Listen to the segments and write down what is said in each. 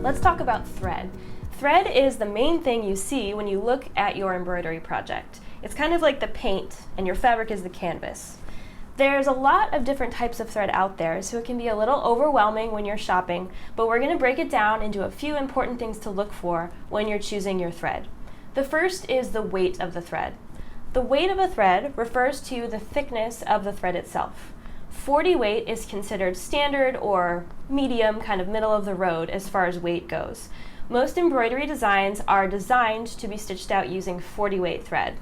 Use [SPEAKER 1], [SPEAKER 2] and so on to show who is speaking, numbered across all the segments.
[SPEAKER 1] Let's talk about thread. Thread is the main thing you see when you look at your embroidery project. It's kind of like the paint and your fabric is the canvas. There's a lot of different types of thread out there, so it can be a little overwhelming when you're shopping, but we're going to break it down into a few important things to look for when you're choosing your thread. The first is the weight of the thread. The weight of a thread refers to the thickness of the thread itself. 40 weight is considered standard or medium, kind of middle of the road as far as weight goes. Most embroidery designs are designed to be stitched out using 40 weight thread.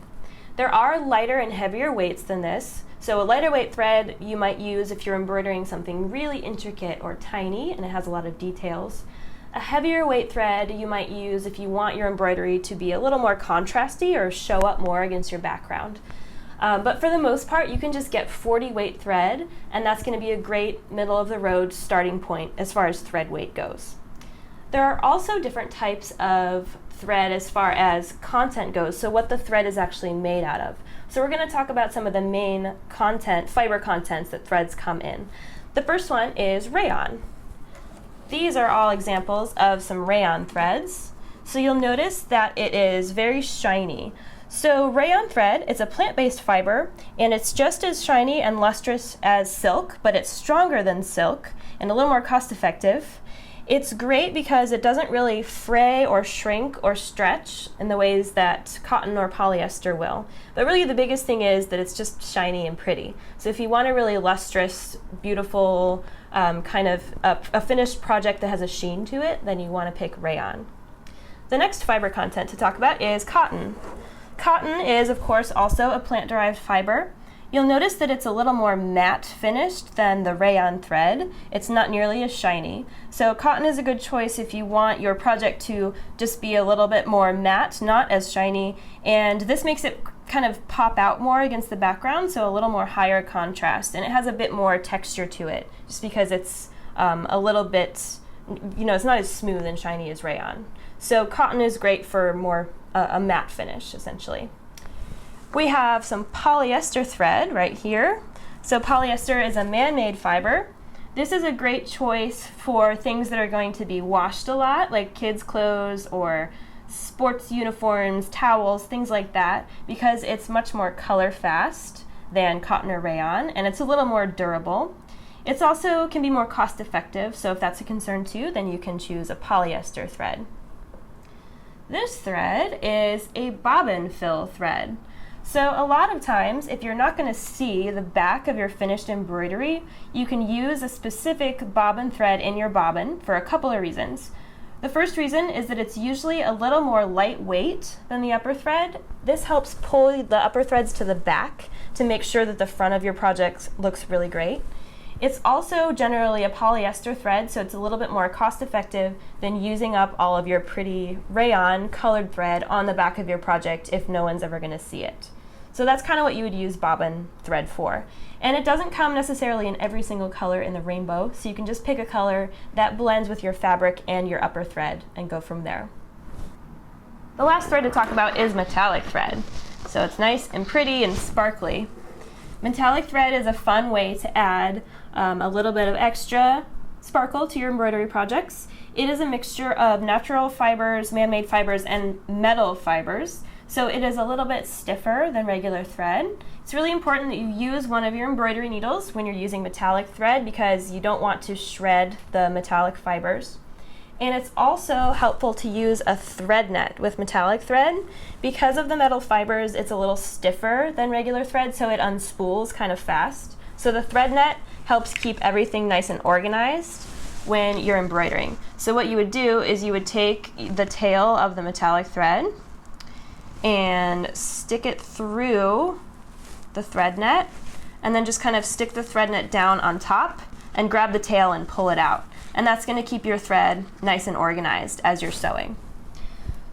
[SPEAKER 1] There are lighter and heavier weights than this, so a lighter weight thread you might use if you're embroidering something really intricate or tiny and it has a lot of details. A heavier weight thread you might use if you want your embroidery to be a little more contrasty or show up more against your background. But for the most part, you can just get 40 weight thread, and that's going to be a great middle of the road starting point as far as thread weight goes. There are also different types of thread as far as content goes, so what the thread is actually made out of. So we're going to talk about some of the main fiber contents that threads come in. The first one is rayon. These are all examples of some rayon threads. So you'll notice that it is very shiny. So rayon thread is a plant-based fiber, and it's just as shiny and lustrous as silk, but it's stronger than silk and a little more cost-effective. It's great because it doesn't really fray or shrink or stretch in the ways that cotton or polyester will. But really the biggest thing is that it's just shiny and pretty. So if you want a really lustrous, beautiful, kind of a finished project that has a sheen to it, then you want to pick rayon. The next fiber content to talk about is cotton. Cotton is, of course, also a plant-derived fiber. You'll notice that it's a little more matte finished than the rayon thread. It's not nearly as shiny. So cotton is a good choice if you want your project to just be a little bit more matte, not as shiny, and this makes it kind of pop out more against the background, so a little more higher contrast, and it has a bit more texture to it, just because it's a little bit, it's not as smooth and shiny as rayon. So cotton is great for more a matte finish, essentially. We have some polyester thread right here. So polyester is a man-made fiber. This is a great choice for things that are going to be washed a lot, like kids' clothes or sports uniforms, towels, things like that, because it's much more color fast than cotton or rayon, and it's a little more durable. It's also can be more cost effective, so if that's a concern too, then you can choose a polyester thread. This thread is a bobbin fill thread. So a lot of times, if you're not going to see the back of your finished embroidery, you can use a specific bobbin thread in your bobbin for a couple of reasons. The first reason is that it's usually a little more lightweight than the upper thread. This helps pull the upper threads to the back to make sure that the front of your project looks really great. It's also generally a polyester thread, so it's a little bit more cost effective than using up all of your pretty rayon colored thread on the back of your project if no one's ever going to see it. So that's kind of what you would use bobbin thread for. And it doesn't come necessarily in every single color in the rainbow, so you can just pick a color that blends with your fabric and your upper thread and go from there. The last thread to talk about is metallic thread. So it's nice and pretty and sparkly. Metallic thread is a fun way to add a little bit of extra sparkle to your embroidery projects. It is a mixture of natural fibers, man-made fibers, and metal fibers. So it is a little bit stiffer than regular thread. It's really important that you use one of your embroidery needles when you're using metallic thread because you don't want to shred the metallic fibers. And it's also helpful to use a thread net with metallic thread. Because of the metal fibers, it's a little stiffer than regular thread, so it unspools kind of fast. So the thread net helps keep everything nice and organized when you're embroidering. So what you would do is you would take the tail of the metallic thread and stick it through the thread net, and then just kind of stick the thread net down on top and grab the tail and pull it out. And that's going to keep your thread nice and organized as you're sewing.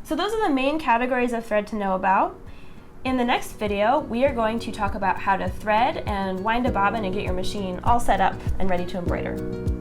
[SPEAKER 1] So those are the main categories of thread to know about. In the next video, we are going to talk about how to thread and wind a bobbin and get your machine all set up and ready to embroider.